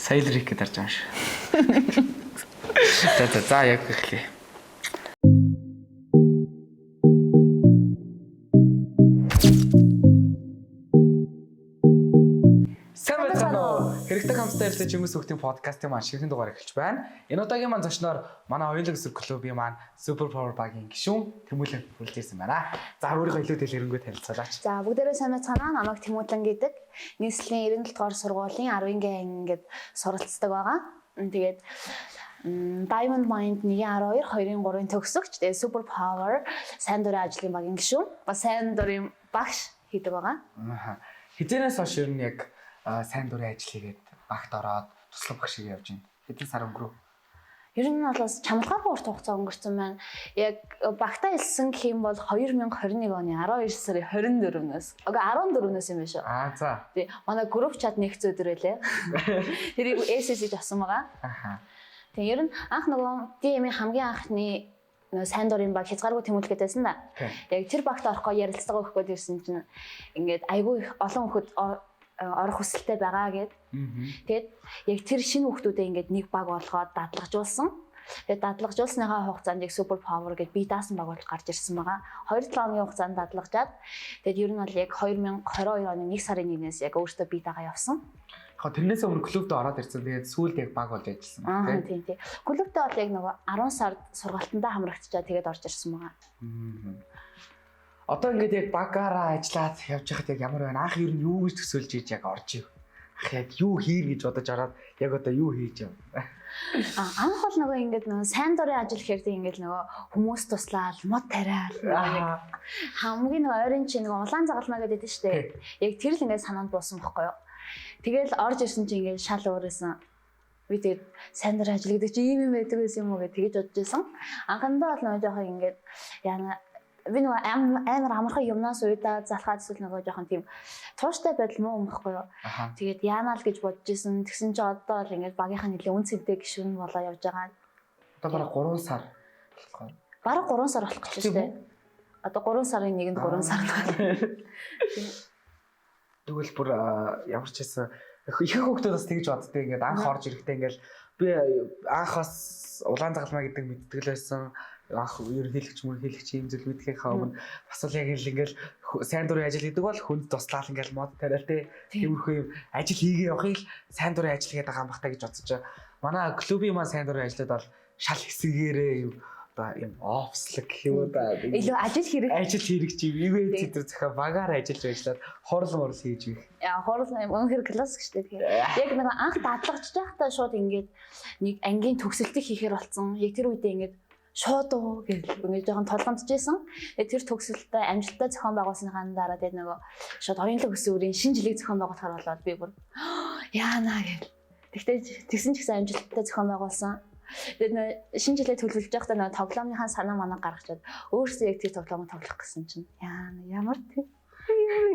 Сая л рик гэж харж байгаа шүү. За яг хэлээ. Хэрэгтэй хамтдаа ярилцаж хүмүүс хүүхдийн подкастын маань шинэхэн дугаар эхэлж байна. Энэ удаагийн маань зочноор манай оюулаг өсөр клубын маань Super Power Bag-ийн гишүүн Тэмүүлэн хүрэлж ирсэн байна. За өөрийнхөө илүү дэлгэрэнгүй танилцуулаач. За бүгдээрээ сайн байцгаана. Намайг Тэмүүлэн гэдэг. Нийслэлийн 97 дугаар сургуулийн 10-гийн ангид суралцдаг байгаа. Тэгээд Diamond Mind 112 2-3-ын төгсөгч. Тэгээд Super Power сайн дурын ажлын багийн гишүүн. Ба сайн дурын багш хийдэг байгаа. Хизэнээс хойш ер нь яг сайн дурын ажил хийгээд багт ороод туслах багш шиг явж байна. Хэдэн сар өнгөрөв? Ер нь бол чамдгааргүй урт хугацаа өнгөрсөн байна. Яг багтаа хэлсэн гэх юм бол 2021 оны 12 сарын 24-нөөс. 14-нөөс юм биш үү? За. Тий. Манай групп чат нэгц өдөр байлээ. Тэрийг SSC-д авсан байгаа. Тэгээ ер нь анх нөгөө DM-ийн хамгийн анхны сайн дурын баг хязгааргүй тэмүүлэх гэдээсэн да. Яг тэр багт орохгүй ярилцлага өгөх гээд ирсэн чинь ингээд айгүй их олон хүүхэд орох хүсэлтэй байгаа гэд. Тэгээд яг тэр шинэ хүүхдүүдээ ингээд нэг баг болгоод дадлагжуулсан. Тэгээд дадлагжуулсныхаа хугацаанд яг Super Power гэдээ бие даасан баг болж гарч ирсэн байгаа. 2-7 хоногийн хугацаанд дадлагжаад тэгээд ер нь бол яг 2022 оны 1 сарын 1-ээс яг өөртөө бие дагаа явсан. Тэрнээс өмнө клубд ороод ирсэн. Тэгээд сүүлд яг баг болж ажилласан байна. Тийм. Клубд бол яг нөгөө 10 сард сургалтандаа хамрагдчихаа тэгээд орж ирсэн байгаа. Одоо ингээд яг багаараа ажиллаад явж байхад яг ямар байна? Анх ер нь юу гэж төсөөлж ийж яг орж ив. Ах яг юу хий гэж бодож ороод яг одоо юу хийж юм. Анх бол нөгөө ингээд нөгөө сайн дурын ажил гэхээр тийм ингээд нөгөө хүмүүс туслаад мод тариал хамгийн нөгөө ойрын чинь нөгөө улаан загалмаа гэдэг нь шүү дээ. Яг тэр л ингээд санаанд буусан байхгүй юу. Тэгэл орж ирсэн чинь ингээд шал уурсан. Би тэгээд сайн дурын ажил гэдэг чинь ийм юм байдаг байсан юм уу гэж тэгэж бодож байсан. Анхандаа бол нөгөө жоохон ингээд яана би нөгөө амар амархан юмнаас уйдаа залхаад эсвэл нөгөө жоохон тийм тууштай байдал муу юм байхгүй юу. Тэгээд яанаа л гэж бодож исэн. Тэгсэн чи одоо л ингээд багийнхаа нэлээ үн цэнтэй гишүүн болоо явж байгаа. Одоо бараг 3 сар болох. Бараг 3 сар болох гэж байна. Одоо 3 сарын 1-нд 3 сар байна. Тэгвэл бүр ямар ч байсан их хүүхдүүд бас тэгж боддог. Ингээд анх орж ирэхдээ ингээд би анхаас улаан загалмаа гэдэг мэддэг л байсан. Анх ерөнхийлөгч юм зүйл мэдхийнхаа өмнө бас л яг л ингээл сайн дурын ажил гэдэг бол хүнд туслаад ингээл мод тариал тиймэрхүү юм ажил хийгээ явахыг сайн дурын ажил гэдэг байгаа юм бахтаа гэж бодсож байгаа. Манай клубын маань сайн дурын ажлууд бол шал хэсгээрээ юм одоо юм офслог гэх юм уу да. Илүү ажил хэрэг чи ивент центр зохио багаар ажиллаж ажиллаад хорл хийж их. Яа хорл өнөхөр классик шүү дээ. Яг нэг анх дадлагч байхдаа шууд ингээд нэг ангийн төгсөлтийг хийхээр болсон. Яг тэр үедээ ингээд шууд уу гэж ингээд жоохон толгомдчихсэн. Тэр төгсөлтөд амжилттай зохион байгуулсныхаа дараа тэгээд нөгөө шууд оюунлаг өсвөн бүрийн шинэ жилийг зохион байгуулахаар болоод би бүр яанаа гэж. Тэгтээ тэгсэн ч гэсэн амжилттай зохион байгуулсан. Тэгээд нөгөө шинэ жилээ төлөвлөж байхдаа нөгөө тоглоомынхаа санаа манаа гаргачаад өөрөөсөө яг тэр тоглоомыг тоглох гэсэн чинь яана ямар тийм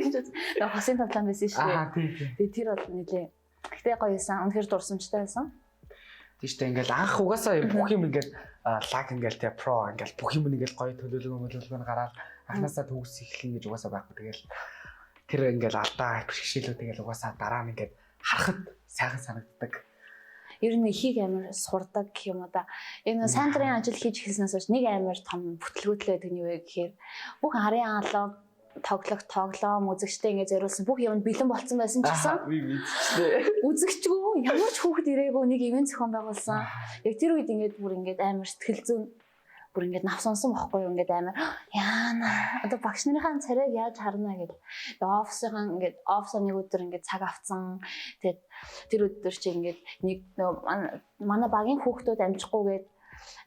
гэж нөгөө хосын тоглоом байсан шүү дээ. Тэгээд тэр бол нэлээ гэхдээ гоё байсан. Үнэхээр дурсамжтай байсан. Тийштэй ингээл анх угаасаа бүх юм ингээл лаг ингээл те про ингээл бүх юм ингээл гоё төлөвлөгөө гараад анханасаа төгс эхлэн гэж угаасаа байхгүй. Тэгэл тэр ингээл алдаа бэрхшээлүүд тэгэл угаасаа дараа нь ингээд харахад сайхан санагддаг. Ер нь ихийг амар сурдаг гэх юм уу да. Энэ сайн дурын ажил хийж эхэлснээс хойш нэг амар том бүтлгүүтлээ гэдэг нь юу вэ гэхээр бүх арын алга тоглоом үзэгчтэй ингэ зориулсан бүх юмд бэлэн болцсон байсан ч гэсэн үзэгчгүй ямар ч хүүхэд ирээгүй нэг ивент зохион байгуулсан. Яг тэр үед ингээд бүр ингээд амар сэтгэл зүйн бүр ингээд навсансан бохгүй юу ингээд амар яана одоо багш нарын царайг яаж харна гэж офисынхаа ингээд офисоо нэг өдөр ингээд цаг авцсан. Тэгээд тэр өдөр чи ингээд нэг манай багийн хүүхдүүд амжихгүйгээд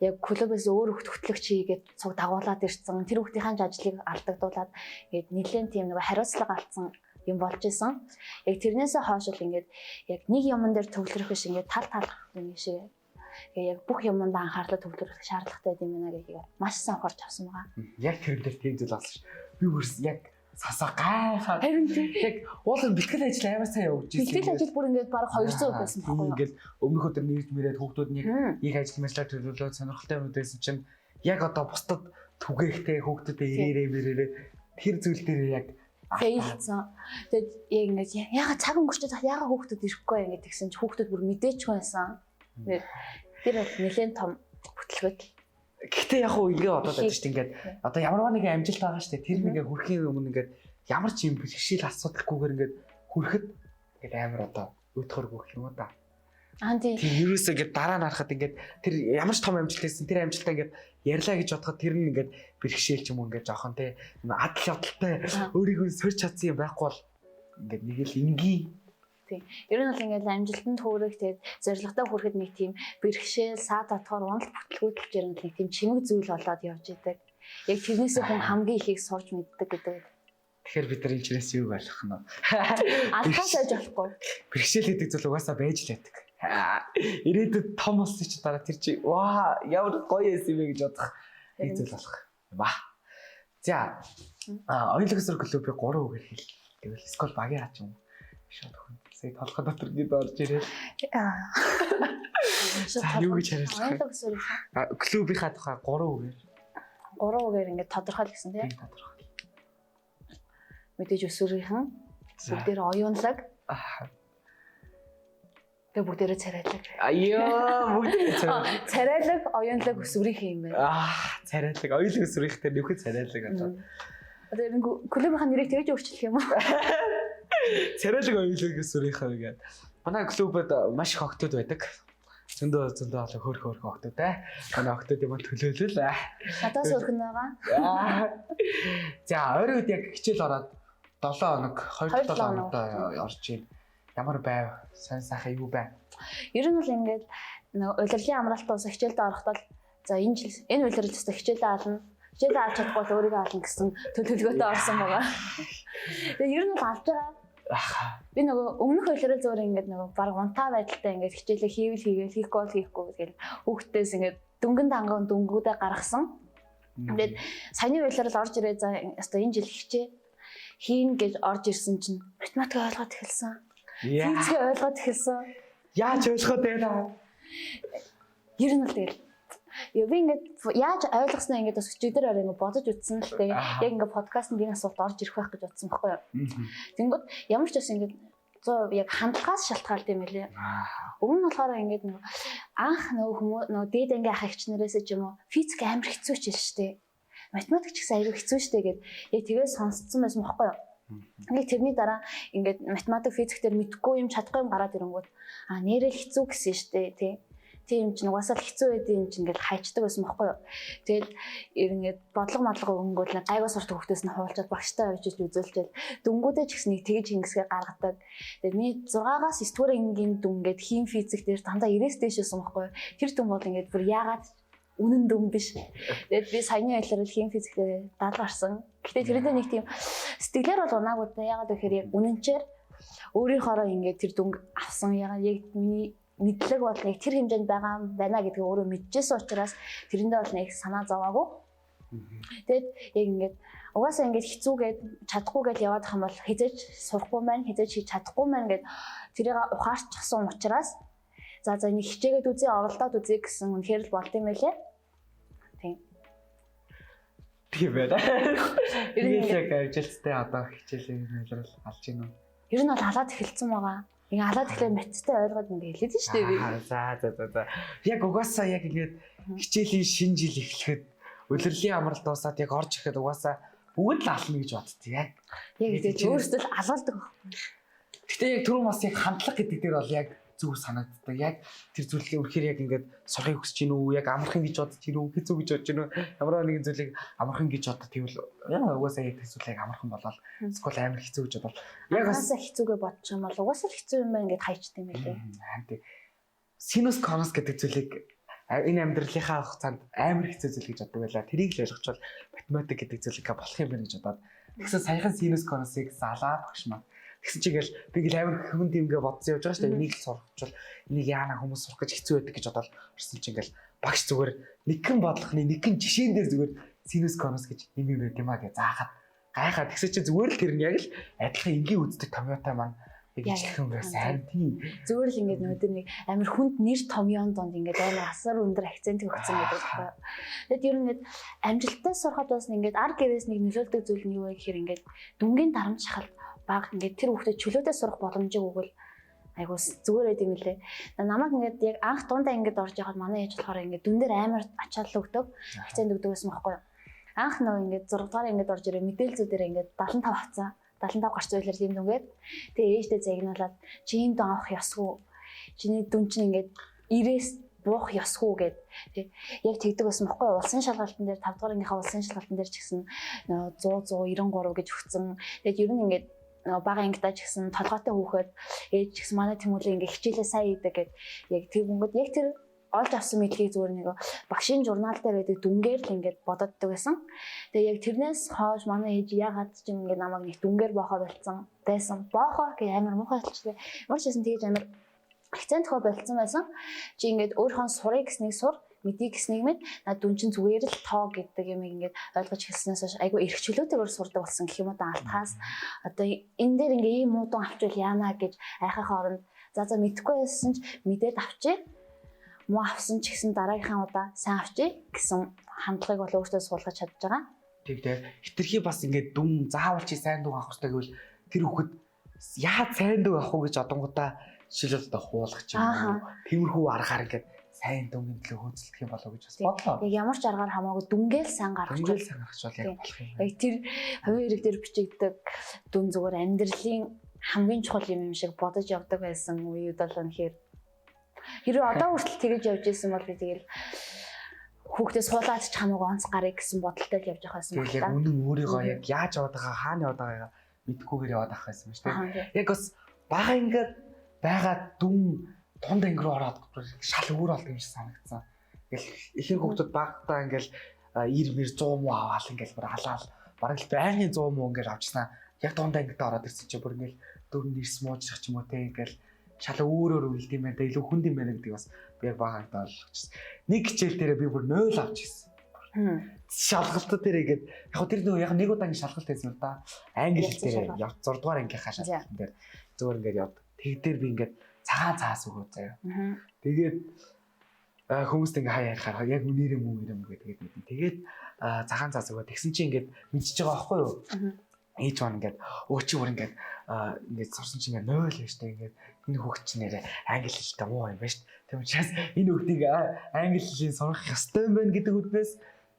яг клубээс өөр хөлт хөтлөгч хийгээд цуг дагуулад ирсэн. Тэр хүүхдийн ажлыг алдагдуулаад ингээд нэлээд тийм нэг хариуцлага алдсан юм болж исэн. Яг тэрнээсээ хойш л ингээд яг нэг юмн дээр төвлөрөх биш ингээд тал юм шиг яг бүх юмд анхаарлаа төвлөрөх шаардлагатай юм байна гэхийг маш сайн ухаарч авсан байгаа. Яг тэр дээр тийм зүйл болсон ш. Би бүрс яг сасаа гайхаад харин тийм яг уулын бэлтгэл ажил амар сайн явж ирсэн. Бэлтгэл ажил бүр ингээд бараг 200 байсан байхгүй юу? Ингээд өмнөх өдөр нэрж мэрээд хүүхдүүд нэг их ажил мэдлэг төлөвлөлөө сонирхолтой юм байсан чинь яг одоо бусдад түгээхтэй хүүхдүүдэд ирээрээ мэрээрээ тэр зүйл дээр яг Фейлцсан. Тэгээд яг ингэж ягаад цаг өнгөрчөөд ягаад хүүхдүүд ирэхгүй ингэж тэгсэн чи хүүхдүүд бүр мэдээчгүй байсан. Тэгээд тэр бол нэлээд том бүтлгүүд. Гэхдээ яг уу ингээ бодоод байдаг шүү дээ. Ингээд одоо ямарваа нэгэн амжилт байгаа шүү дээ. Тэр нэгэ хүрэхийн өмнө ингээд ямар ч юм бэлгшил асуудахгүйгээр ингээд хүрэхэд ингээд амар одоо өтгөргүй гэх юм уу да. Тийм ерөөсөө ингээд дараа нь харахад ингээд тэр ямар ч том амжилт хийсэн тэр амжилтаа ингээд ярьлаа гэж бодоход тэр нь ингээд бэрхшээл ч юм уу ингээд жоохон те адал явдалтай өөрийгөө сорч чадсан юм байхгүй бол ингээд нэг л энгийн. Тийм. Ер нь бол ингээд амжилтанд хүрэх тэгээд зорилготой хүрэхэд нэг тийм бэрхшээл, саад татгаар унал бүтлгүүд ер нь нэг тийм чимэг зүйл болоод явж идэг. Яг тэрнээсээ хүн хамгийн ихийг сурч мэддэг гэдэг. Тэгэхээр бид нар энэ чирээс юу ойлгох нь вэ? Алдаас айж болохгүй. Бэрхшээл гэдэг зүйл угаасаа байж л байдаг. Ирээдүйд том болсон чи дараа тэр чи ваа ямар гоё юм бэ гэж бодох нэг зүйл болох юм ба. За оюулын өсвөр клубыг 3 үгээр хэл. Тэгвэл скол багийн хаач юм. Шууд хүн. Сая толгой дотор гээд орж ирээ. Юу гэж хариулах вэ? Оюулын өсвөр клубийнхаа тухай 3 үгээр. 3 үгээр ингээд тодорхойл гэсэн тийм. Тодорхойл. Мэдээж өсвөрийнхэн бүгдээр оюунлаг. Тэгээ бүгдээрээ царайлаг. Бүгдээрээ царайлаг. Царайлаг, оюунлаг өсвөрийнхэн юм байна. Царайлаг, оюулын өсвөрийнхтэй нөхөд царайлаг гэж байна. Одоо энэ клубийнхаа нэрийг тэгж өөрчлөх юм уу? Царайлаг оюулын өсвөрийнхээ гэдэг. Манай клубод маш их охтууд байдаг. Зөндөө болоо хөөрхөн охтууд те. Манай охтууд юм төлөөлөл. Надаас өрхөн байгаа. За, ойрын үед яг хичээл ороод 7 хоног, 2-7 хоног орж ийн. Ямар байв? Сайн сайхан юу байна? Ер нь бол ингээд улирлын амралтаа ус хичээлдээ орохдоо за энэ жил энэ улирал төсөө хичээлээ аална. Хичээлээ авч чадахгүй бол өөрийгөө аална гэсэн төлөвлөгөөтэй орсон байгаа. Тэгээ ер нь бол авч байгаа. Би нөгөө өмнөх улирал зөөр ингээд нөгөө баг унтаа байдалтай ингээд хичээлээ хийгээл хийхгүй тэгэл хүүхдээс ингээд дөнгөн данган дөнгүүдээ гаргасан. Тэгээд саяны улирал орж ирээ за одоо энэ жил хичээ хийн гэж орж ирсэн чинь математик ойлгоод эхэлсэн. Физик ойлгоод эхэлсэн. Яаж ойлгоод байна? Ер нь л тэгэл. Би ингээд яаж ойлгосноо ингээд бас өчигдөр орой ингээд бодож утсан л тэгээ. Яг ингээд подкастт энэ асуулт орж ирэх байх гэж бодсон байхгүй юу? Тэнгүүд ямар ч бас ингээд яг хандлагаас шалтгаалт юм байлээ. Өмнө нь болохоор ингээд нөгөө анх нөгөө дээд ангийн ах эгчнэрээс ч юм уу физик амар хэцүү ч шүү дээ. Математик ч гэсэн аюу хэцүү шүү дээ гэд яг тэгээс сонсцсон байсан байхгүй юу? Нэг тэрний дараа ингээд математик физик дээр мэдхгүй юм чадахгүй юм гараад ирэнгүүт нэрэл хэцүү гэсэн штэ тий юм чинь угаасаа л хэцүү байдığım юм чинь ингээд хайчдаг байсан байхгүй юу. Тэгэл ингээд бодлого өнгөөл гайваа сурт хөвгтөөс нь хуулчаад багштай авчиж үзүүлчихэл дүнгуудээ ч гэсэн нэг тэгж хингэсгээ гаргадаг. Тэгээд миний 6-аас 9 дугаар ангийн дүн ингээд хим физик дээр дандаа 90-с дээшсэн байхгүй юу. Тэр дүн бол ингээд бүр яагаад үнэн дүн биш. Тэгээд би саяны байлаар хим физикээр 70 гарсан. Гэтэ тэрнээ нэг тийм сэтгэлээр бол унаагүй да. Яагаад гэхээр яг үнэнчээр өөрийнхоороо ингээд тэр дүнг авсан. Яагаад яг миний мэдлэг бол яг тэр хэмжээнд байгаа байна гэдгийг өөрөө мэдчихсэн учраас тэрэндээ бол нэг санаа зоваагүй. Тэгэд яг ингээд угаасаа ингээд хэцүүгээд чадахгүйгээд яваад байгаа юм бол хизээж сурахгүй маань хизээж хийж чадахгүй маань гэд тэрийг ухаарчихсан учраас за нэг хичээгээд үзье оролдоод үзье гэсэн үнэхээр л болд юм байлээ. Тийм байна. Ер нь яг ажилттай одоо хичээлийн хэлрэл алж гин үү? Ер нь бол халаад эхэлсэн байгаа. Ингээ халаад эхлэх мэдтэй ойлгоод ингээ хэлээд нь шүү дээ би. За. Яг угаасаа яг ингээд хичээлийн шинэ жил эхлэхэд улирлын амралт дуусаад яг орж ирэхэд угаасаа бүгд л ална гэж боддоо яг. Яг тэгээд өөрөөсөө л алуулдаг байхгүй. Гэтэ яг түрүүн бас яг хандлага гэдэг дээр бол яг зүг санагддаг. Яг тэр зүйлийг өрхөр яг ингээд сурахыг хүсэж гин үү? Яг амархан гэж бодож гин үү? Хэцүү гэж бодож гин үү? Ямар нэгэн зүйлийг амархан гэж боддог тэгвэл угаасаа яг тэр зүйлийг амархан болоод эсвэл амар хэцүү гэж бодвол яг угаасаа хэцүүгээ бодчих юм бол угаасаа хэцүү юм байна гэд хайчдаг юм байлээ. Харин синус конус гэдэг зүйлийг энэ амьдралынхаа хугацаанд амар хэцүү зүйл гэж боддог байлаа. Тэрийг л ойлгочвол математик гэдэг зүйлийг болох юм байна гэж бодоод тэгсэн саяхан синус конусыг залаа багш маань тэгсэн чигээл би гэл амар хүн димгээ бодсон явж байгаа шүү дээ. Энийг л сурахчвал энийг яана хүмүүс сурах гэж хэцүү байдаг гэж бодоод орсон чинь ингээл багш зүгээр нэгэн бодлохны нэгэн жишээн дээр зүгээр синус конус гэж юм байт юм аа гэж заахад гайхаад тэгсэн чинь зүгээр л тэр нь яг л адилхан энгийн үздэг Toyota маань ижлэхэн байсан тийм. Зүгээр л ингээд нөдөр нэг амар хүнд нэр томьёон донд ингээд амар асар өндөр акцент өгсөн байдаг байхгүй. Тэгэд ер нь ингээд амжилттай сурахад бас ингээд ар гэрээс нэг нөлөөлдөг зүйл нь юу вэ гэхээр ингээд дүнгийн дарамт шахалт баг ингээд тэр хүүхдэд чөлөөтэй сурах боломжийг өгвөл айгуус зүгээр байд юм лээ. Намайг ингээд яг анх дундаа ингээд орж яхад манай ээж болохоор ингээд дүн дээр амар ачаал өгдөг, акцент өгдөг гэсэн байхгүй юу. Анх нөө ингээд 6 дугаар ингээд орж ирээ мэдээлзүүдээр ингээд 75 авцсан. 75 гарч байлаар тийм дүнгээд тэгээ ээжтэй загнуулаад чи ийм дун авах ёсгүй. Чиний дүн чинь ингээд 90-ээс буух ёсгүй гэд тэг яг тэгдэг байсан байхгүй юу. Улсын шалгалтын дээр 5 дугаар ангийнхаа улсын шалгалтын дээр ч гэсэн 100 193 гэж өгсөн. Тэгээд ер нь ингээд бага ангидаа ч гэсэн толгойтой хүүхэд ээж ч гэсэн манай тэмүүлээ ингээд хичээлээ сайн хийдэг гэд яг тэр бүнгод яг тэр олж авсан мэдлэгийг зүгээр нэг багшийн журнал дээр байдаг дүнгээр л ингээд бододдог байсан. Тэгээ яг тэрнээс хойш манай ээж ягаад ч юм ингээд намайг нэг дүнгээр боохоо болцсон байсан. Боохоо гэх амар муухай хэлчихлээ. Ямар ч гэсэн тэгэж амар акцент хөө болцсон байсан. Чи ингээд өөрийнхөө сурыг гэснийг сур, мэдээ гэснийг мэд над дүн чин зүгээр л тоо гэдэг юм ингээд ойлгож хэлснээс хойш айгу эрхчлөөтэйгээр сурдаг болсон гэх юм уу та алтхаас. Одоо энэ дээр ингээд ийм муу дүн авчвал яана гэж айхахаа оронд за мэдэхгүй байсан ч мэдээд авчээ. Муу авсан ч гэсэн дараагийнхаа удаа сайн авчий гэсэн хандлагыг бол өөртөө суулгаж чадж байгаа. Тэг тэг. Хитрхи бас ингээд дүн заавал чи сайн дүн авах хэрэгтэй гэвэл тэр хүүхэд яа сайн дүн авах уу гэж одонгуудаа жишээлбэл одоо хуулах ч юм уу. Тиймэрхүү аргаар ингээд сайн дүнгийн төлөө хөөцөлдөх юм болов уу гэж бас бодлоо. Яг ямар ч аргаар хамаагүй дүнгээл сайн гаргаж бол яг болох юм. Яг тэр хувийн хэрэг дээр бичигддэг дүн зүгээр амьдралын хамгийн чухал юм шиг бодож явдаг байсан үеуд бол үнэхээр хэрэг одоо хүртэл тэгэж явж исэн бол би тэгэл хүүхдээ суулаад ч хамаагүй онц гарыг гэсэн бодолтой л явж байгаа байсан байна. Яг үнэн өөрийгөө яг яаж яваад байгаа хаана яваад байгаагаа мэдхгүйгээр яваад байгаа байсан шүү дээ. Яг бас бага ингээд байгаа дүн тунд анги руу ороод шал өөр болдог юм шиг санагдсан. Ингээл ихэнх хүүхдүүд багтаа ингээл 90 100 муу аваал ингээл бүр халаал бараг л байнгын 100 муу ингээл авчихсан. Яг тунд ангид ороод ирсэн чи бүр ингээл 4 нэрс муучих ч юм уу те ингээл шал өөрөөр үлд юм байна да илүү хүнд юм байна гэдэг бас би яг бага хагдаа ойлгочихсон. Нэг хичээл дээр би бүр 0 авч ирсэн. Шалгалтууд дээр ингээд яг тэр нөгөө яг нэг удаан шалгалт хийсэн л да. Англи хэл дээр 6 дугаар ангийнхаа шалгалтын дээр зөөр ингээд явд. Тэг дээр би ингээд цагаан цаас өгөө заяа. Тэгээд хүмүүст ингээ хаяа ярихаар яг үнээрээ мүү юм гэдэг мэдэн. Тэгээд цагаан цаас өгөө тэгсэн чинь ингээд мэдчихэж байгаа байхгүй юу? Ээж маань ингээд өө чи өөр ингээд сурсан чинь ингээд 0 байж таа ингээд энэ хүүхд чинь нэрээ англи хэлтэй муу юм байна шүү дээ. Тийм учраас энэ хүүхдийг англи хэлийг сурах ёстой юм байна гэдэг үднээс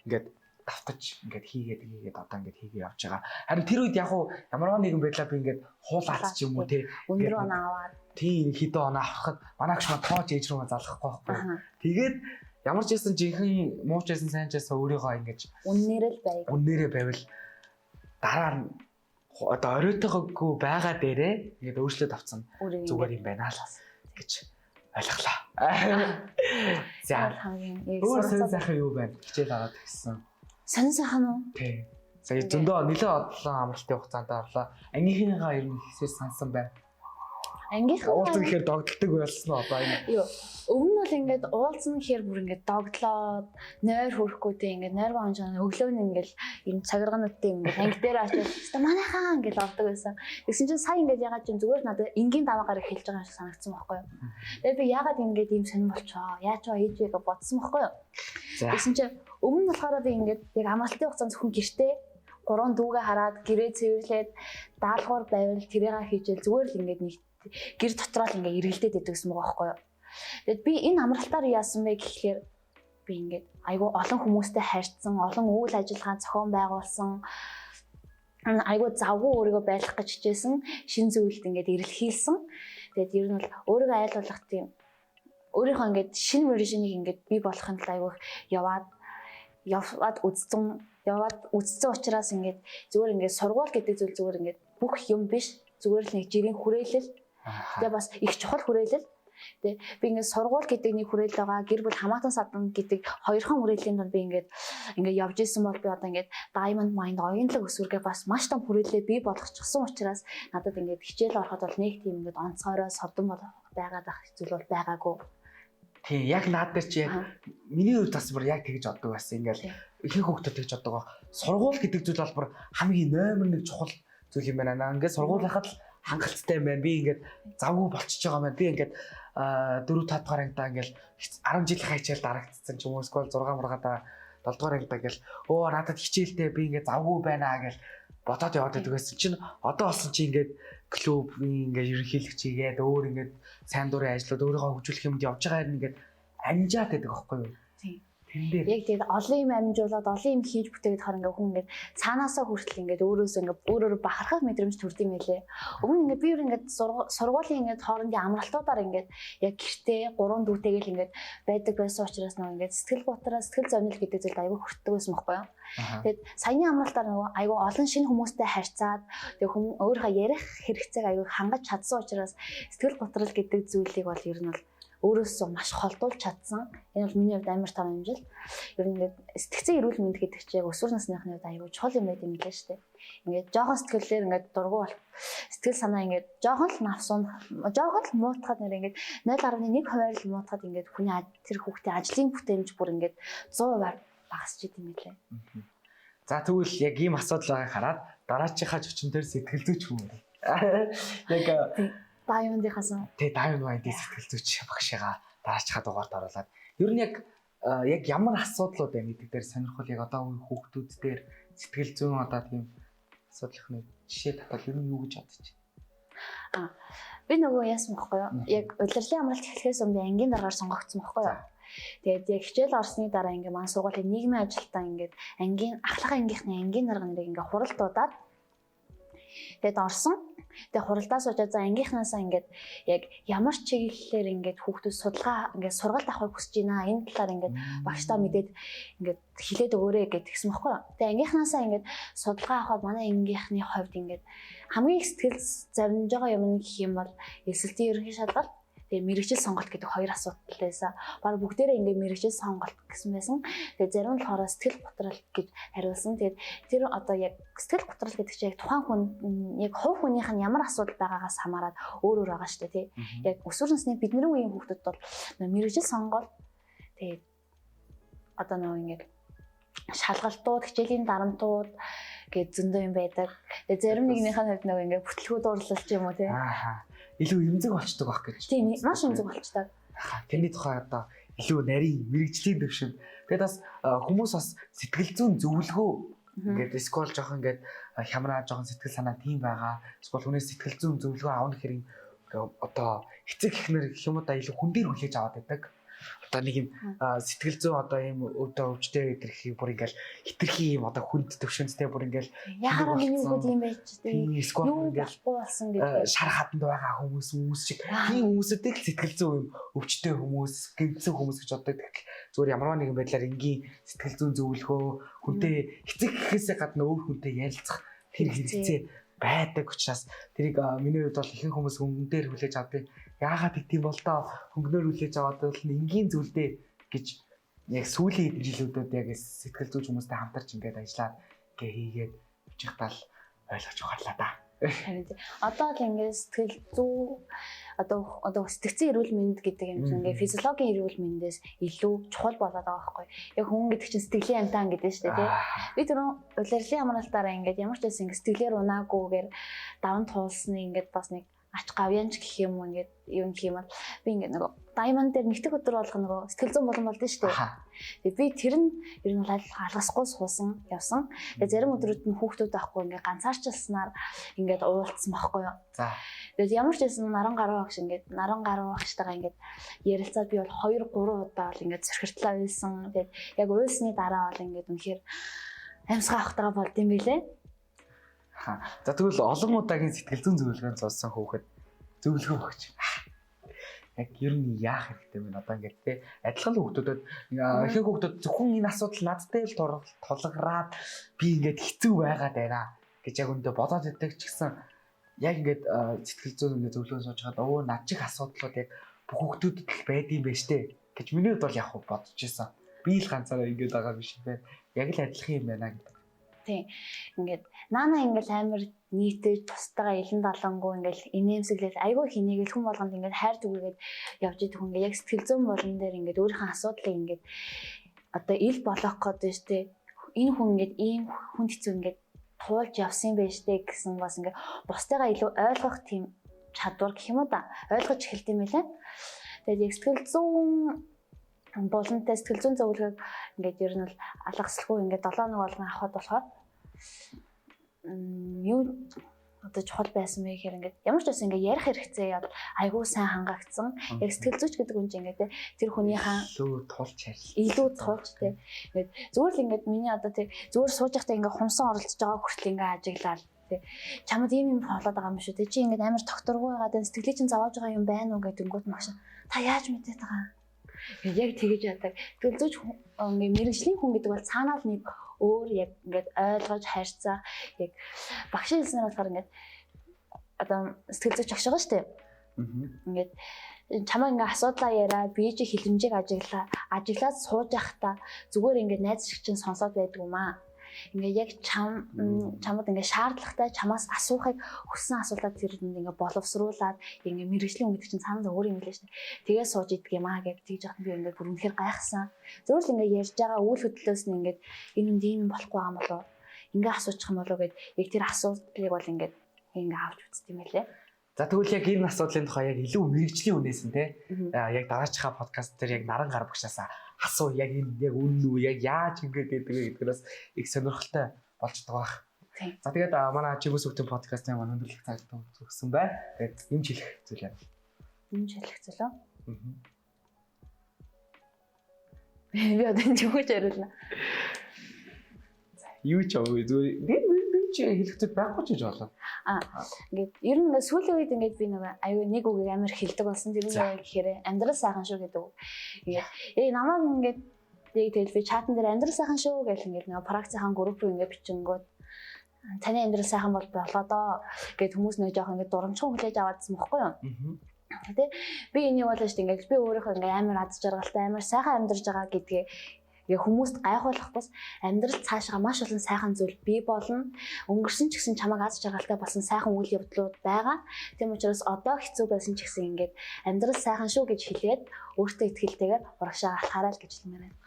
ингээд давтаж ингээд хийгээд одоо ингээд хийгээ явж байгаа. Харин тэр үед яг ямар нэгэн байдлаар би ингээд хуулаад ч юм уу те өндөр оноо аваад тийм хэдэн оноо авахад манайч маа тоож ээж рүү залгахгүй байхгүй. Тэгээд ямар ч байсан жинхэнэ мууч байсан сайн ч байсан өөрийгөө ингээд үннээрээ байвал дараа нь одоо оройтойгоо байгаа дээрээ ингээд өөрчлөлт авцсан зүгээр юм байна л гэж ойлголоо. За хамгийн сонир сайхан юу байна? Хичээл аваад гисэн. Сонир сайхан уу? Тий. Сая зөндөө нэлээд одлон амралтын хугацаанд орлоо. Ангийнхаа ер нь хэсээр сансан байна. Ангийнхаа уулзсан гэхээр догдолдог болсон одоо энэ. Юу. Өмнө нь бол ингээд уулзсан гэхээр бүр ингээд догдлоод нойр хөрөхгүйтэй ингээд нойргоо онжоо өглөө нь ингээд энэ цагиргаануудтай ингээд анги дээр очиж өстө манайхаа ингээд ордог байсан. Тэгсэн чинь сая ингээд ягаад ч зүгээр надад энгийн даваагаар хэлж байгаа юм шиг санагдсан байхгүй юу. Тэгээд би ягаад ингээд ийм сонир болчоо. Яаж вэ хийж вэ гэж бодсон байхгүй юу. Тэгсэн чинь өмнө нь болохоор би ингээд яг амралтын хугацаанд зөвхөн гэртээ 3 дүүгээ хараад гэрээ цэвэрлээд даалгавар байвал тэрийгээ хийжэл зүгээр л ингээд нэг гэр дотроо л ингээ эргэлдээд байдаг гэсэн байгаа байхгүй юу. Тэгэд би энэ амралтаар яасан бэ гэхлээр би ингээд айгүй олон хүмүүстэй харьцсан, олон үйл ажиллагаа зохион байгуулсан, айгүй завгүй өөрийгөө байлгах гэж хичээсэн, шин зүйлд ингээд эрэлхийлсэн. Тэгэд ер нь бол өөрийгөө айлуулах тийм өөрийнхөө ингээд шинэ вершнийг ингээд бий болохын тулд айгүй яваад үздсэн учраас ингээд зүгээр ингээд сургууль гэдэг зүйл зүгээр ингээд бүх юм биш, зүгээр л нэг жирийн хүрээлэл. Тэгээ бас их чухал хүрээлэл. Тэгээ би ингээд сургууль гэдэг нэг хүрээлэл байгаа, гэр бүл хамаатан садан гэдэг хоёрхан хүрээллийн донд би ингээд явж исэн бол би одоо ингээд Diamond Mind оюунлаг өсвөргээ бас маш том хүрээлэлээ бий болгочихсон учраас надад ингээд хичээл ороход бол нэг тийм ингээд онцгойроо содон байгаад ах зүйл бол байгаагүй. Тийм яг наад дээр чи яг миний хувьд бас бүр яг тэгж боддог байсан. Ингээд ихэнх хүүхдүүд тэгж боддог. Сургууль гэдэг зүйл бол бүр хамгийн номер 1 чухал зүйл юм байна. Ингээд сургууль хахад хангалттай юм байна. Би ингээд завгүй болчихж байгаа юм байна. Би ингээд 4 5 дугаар ангидаа ингээд 10 жилийн хичээл дарагдсан ч юм уу эсвэл 6 мургаадаа 7 дугаар ангидаа ингээл надад хичээлтэй би ингээд завгүй байна гэж бодоод яваад байдаг байсан чинь одоо болсон чи ингээд клубын ингээд ерөнхийлөгч хийгээд өөр ингээд сайн дурын ажлууд өөрийгөө хөгжүүлэх юмд явж байгаа юм ингээд амжаад байдаг аахгүй юу? Тийм. Тэн дээр Яг тэгээд олон юм амжуулаад олон юм хийж бүтээгээд хар ингээ хүн ингээ цаанаасаа хүртэл ингээ өөрөөсөө ингээ өөрөөр бахархах мэдрэмж төрдөг юм лээ. Өмнө ингээ би ингээ сургуулийн ингээ хоорондын амралтуудаар ингээ яг гэртээ 3 дүүтэйгэл ингээ байдаг байсан учраас нөгөө ингээ сэтгэл готроо сэтгэл зовнил гэдэг зүйлд аягүй хүртдэг байсан байхгүй юу? Тэгээд саяны амралтаар нөгөө аягүй олон шинэ хүмүүстэй харьцаад тэгээд хүн өөрийнхөө ярих хэрэгцээг аягүй хангаж чадсан учраас сэтгэл готрол гэдэг зүйлийг бол ер нь бол өөрөөсөө маш холдуулж чадсан. Энэ бол миний хувьд амар том амжилт. Ер нь ингээд сэтгцэн эрүүл мэнд гэдэг чинь яг өсвөр насныхны үед аюул чухал юм байт юм лээ шүү дээ. Ингээд жоохон сэтгэлээр ингээд дургу бол сэтгэл санаа ингээд жоохон л навсуун жоохон л муутахад нэр ингээд 0.1 хувиар л муутахад ингээд хүний тэр хүүхдийн ажлын бүтээмж бүр ингээд 100% багасч идэм юм лээ. За тэгвэл яг ийм асуудал байгааг хараад дараачихаа чөчнөр сэтгэл зүйч хүн. Яг Дайвындынхаас тэгээ дайвын сэтгэл зүйч багшигаа дараачихаа дугаард оруулаад ер нь яг ямар асуудлууд байна гэдэг дээр сонирхол яг одоо үе хүүхдүүд дээр сэтгэл зүйн одоо тийм асуудлын жишээ татвал ер нь юу гэж бодож байна? Би нөгөө яасан бохгүй юу? Яг удирдлын амралт эхлэхээс өмнө ангийн дараагаар сонгогдсон бохгүй юу? Тэгээд яг хичээл орсны дараа ингээ маань сургуулийн нийгмийн ажилтаа ингээд ангийн ахлах ангийнхны ангийн дарга нэрийг ингээ хуралдуудаад тэгээд орсон. Тэгээ хуралдаа суужаад за ангийнхнаасаа ингээд яг ямар чиглэлээр ингээд хүүхдүүд судалгаа ингээд сургалт авахыг хүсэж байна. Энэ талаар ингээд багштаа мэдээд ингээд хэлээд өгөөрэй гэдгийгсэн баггүй. Тэгээ ангийнхнаасаа ингээд судалгаа авахад манай ангийнхны хувьд ингээд хамгийн их сэтгэл зовж байгаа юм гэх юм бол эсэлтийн ерөнхий шалгалт тэгээ мэрэгжил сонголт гэдэг хоёр асуудал байсан. Бараг бүгдээрээ ингээд мэрэгжил сонголт гэсэн байсан. Тэгээ зарим нь болохоор сэтгэл готрол гэж хариулсан. Тэгээд тэр одоо яг сэтгэл готрол гэдэг чинь яг тухайн хүн яг хувь хүнийх нь ямар асуудал байгаагаас хамаарат өөр өөр байгаа шүү дээ, тий. Яг өсвөр насны бидний үеийн хүүхдүүд бол мэрэгжил сонголт тэгээд одоо нөгөө ингээд шалгалтууд, хичээлийн дарамтууд гэж зөндөө юм байдаг. Тэгээ зарим нэгнийхээ хувьд нөгөө ингээд бүтлгүүд уурлал ч юм уу, тий. Илүү эмзэг болчдөг байх гэж. Тийм, маш эмзэг болчдөг. Тэрний тухай одоо илүү нарийн мэрэгжлийн төвшөнд. Тэгээд бас хүмүүс бас сэтгэл зүйн зөвлөгөө ингээд скол жоох ингээд хямраа жоохон сэтгэл санаа тийм байгаа. Скол хүнээс сэтгэл зүйн зөвлөгөө авах хэрэг одоо эцэг эхнэр гэх юм уу да илүү хүн дээр хүлээж аваад байдаг. Одоо нэг юм сэтгэл зүйн одоо ийм өвдөө өвчтэй гэдэрхий бүр ингээл хитрхи юм одоо хүнд төвшөнтэй бүр ингээл яараа миний хүүхэд юм байж тийм скол ингээл болсон гэдэг шар хатанд байгаа хүмүүс шиг тийм хүмүүсүүдийг сэтгэл зүйн юм өвчтэй хүмүүс гэмтсэн хүмүүс гэж боддог. Зүгээр ямарваа нэгэн байдлаар энгийн сэтгэл зүйн зөвлөгөө хүнтэй эцэг гэхээсээ гадна өөр хүнтэй ярилцах тэр хэрэгцээ байдаг учраас тэрийг миний хувьд бол ихэнх хүмүүс хөнгөн дээр хүлээж авдаг. Яагаад гэдэм бол доо хөнгөнөр хүлээж аваад бол энгийн зүйлдээ гэж яг сүүлийн жилүүдэд яг сэтгэл зүйч хүмүүстэй хамтарч ингээд ажиллаад ингээ хийгээд явчихтал ойлгож ухаарлаа да. Харин одоо л ингээд сэтгэл зүй одоо сэтгцэн эрүүл мэнд гэдэг юм чинь ингээд физиологийн эрүүл мэндээс илүү чухал болоод байгаа байхгүй. Яг хүн гэдэг чинь сэтгэлийн амтан гэдэг шүү дээ, тий. Би түрүүн улирлын амралтаараа ингээд ямар ч байсан ингээд сэтгэлээр унаагүйгээр даван туулсны ингээд бас нэг ач гавьянч гэх юм уу ингээд юм гэх юм бол би ингээд нөгөө даймонд дээр нэгтгэх өдөр болох нөгөө сэтгэл зүйн болон болдсон шүү дээ. Тэгээ би тэр нь ер нь алгасгүй суусан явсан. Тэгээ зарим өдрүүд нь хүүхдүүд байхгүй ингээд ганцаарчласнаар ингээд уулцсан байхгүй юу. За. Тэгээд ямар ч байсан наран гаруй багш ингээд наран гаруй багштайгаа ингээд ярилцаад би бол 2 3 удаа бол ингээд зөрхөртлөө уйлсан. Тэгээд яг уйлсны дараа бол ингээд үнэхээр амьсгаа авахтайгаа болд юм билээ. За тэгвэл олон удаагийн сэтгэл зүйн зөвлөгөөнд цуцсан хүүхэд зөвлөгөө өгч. Яг ер нь яах хэрэгтэй вэ? Одоо ингээд те адилхан хүүхдүүдэд ихэнх хүүхдүүд зөвхөн энэ асуудал надтай л тулгараад би ингээд хэцүү байгаад байна гэж яг өндөө бодоод байдаг ч гэсэн яг ингээд сэтгэл зүйн ингээд зөвлөгөө сууж хаад над чих асуудлууд яг бүх хүүхдүүдэд л байдсан байж тээ гэж миний хувьд бол яг бодож байсан. Би л ганцаараа ингээд байгаа биш юм байна. Яг л адилхан юм байна гэдэг. Тийм. Ингээд наана ингээл амар нийтээ тустайгаа илэн далангуу ингээл инээмсэглэл айгүй хийнийгэл хүн болгонд ингээд хайр түгээгээд явж идэх хүн ингээд яг сэтгэл зүйн болон дээр ингээд өөрийнхөө асуудлыг ингээд одоо ил болгох гээд байна штэ. Энэ хүн ингээд ийм хүн хэцүү ингээд туулж явсан байж дээ гэсэн бас ингээ бусдаагаа илүү ойлгох тийм чадвар гэх юм уу да. Ойлгож эхэлт юм байлаа. Тэгээд яг сэтгэл зүйн болонтой сэтгэл зүйн зөвлөгөөг ингээд ер нь бол алгасалгүй ингээд 7 хоног болгон авахд болохоор юу одоо чухал байсан бэ гэхээр ингээд ямар ч бас ингээд ярих хэрэгцээ яд айгүй сайн хангагдсан. Яг сэтгэл зүйч гэдэг хүн чинь ингээд тэр хүнийхээ илүү тулж тий. Ингээд зүгээр л ингээд миний одоо тий зүгээр сууж байхдаа ингээд хумсан оролцож байгаа хүртэл ингээд ажиглаад тий. Чамд ийм болоод байгаа юм шүү тий. Чи ингээд амар докторгүй байгаа дэ сэтгэлийг чинь зовоож байгаа юм байна уу гэдэг өнгөт магш. Та яаж мэдээд байгаа юм? Яг тэгэж яадаг. Сэтгэл зүйч ингээд мэрэгжлийн хүн гэдэг бол цаанаа л нэг өөр яг ингээд ойлгож харьцаа яг багшийн хэлснээр болохоор ингээд одоо сэтгэл зүйч багш байгаа шүү дээ. Ингээд чамаа ингээд асуудлаа яриа, бие чи хилэмжийг ажиглаад сууж явахдаа зүгээр ингээд найз шиг чинь сонсоод байдаг юм аа. Ингээд яг чамд ингээд шаардлагатай чамаас асуухыг хүссэн асуултад тэрэнд ингээд боловсруулад ингээд мэрэгжлийн хүн гэдэг чинь цаанаа өөр юм лээ шүү дээ. Тэгээ сууж идэг юм аа гэж тэгж яхад би ингээд бүр үнэхээр гайхсан. Зөвөр л ингээд ярьж байгаа үйл хөдлөлөөс нь ингээд энэ юм дийм болохгүй байгаа юм болоо. Ингээд асуучих юм болоо гэд яг тэр асуудлыг бол ингээд авч үзт юм лээ. За тэгвэл яг энэ асуудлын тухай яг илүү мэрэгжлийн үнээс нь те яг дараачихаа подкаст дээр яг наран гар багшаасаа асуу яг энэ яг үнэн үү яг яаж ингэж гэдэг вэ гэдгээс их сонирхолтой болж байгаа. За тэгээд манай Чимээс өгтөн подкастын маань өндөрлөх цаг төгссөн байна. Тэгээд юм хэлэх зүйл яа. Юмж хэлэх зүйл үү? Би одоо энэ юу гэж яриулна. Юу ч аваа зүгээр чи хэлэхдээ байхгүй ч гэж болоо. Ингээд ер нь ингээд сүүлийн үед ингээд би нэг аюу нэг үгийг амар хэлдэг болсон. Тэр нь яг гэхээр амьдрал сайхан шүү гэдэг үг. Ингээд намайг ингээд яг тэгэл би чатан дээр амьдрал сайхан шүү гэл ингээд нэг практикийн групп руу ингээд бичингүүд таны амьдрал сайхан бол болоо доо гэд хүмүүс нэг жоох ингээд дурамчхан хүлээж аваадсан бохгүй юу? Тэ би энийг бол шүү дээ ингээд би өөрийнхөө ингээд амар аз жаргалтай амар сайхан амьдарч байгаа гэдгээ яг хүмүүст гайхуулах бас амьдрал цаашаа маш олон сайхан зүйл бий болно. Өнгөрсөн ч гэсэн чамайг аз жаргалтай болсон сайхан үйл явдлууд байгаа. Тийм учраас одоо хэцүү байсан ч гэсэн ингээд амьдрал сайхан шүү гэж хэлээд өөртөө итгэлтэйгээр урагшаа алхаарай л гэж хэлмээр байна.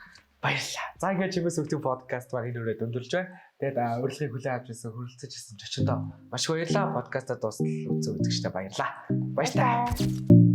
Баярлалаа. За ингээд Чимээс өгтөн подкаст маань энэ үрээд өндөрлж байна. Тэгээд урилгыг хүлээн авч байсан хүрэлцэж ирсэн ч очиндоо маш баярлалаа. Подкастаа дуустал үзэн үзэгчтэй баярлалаа. Баярлалаа.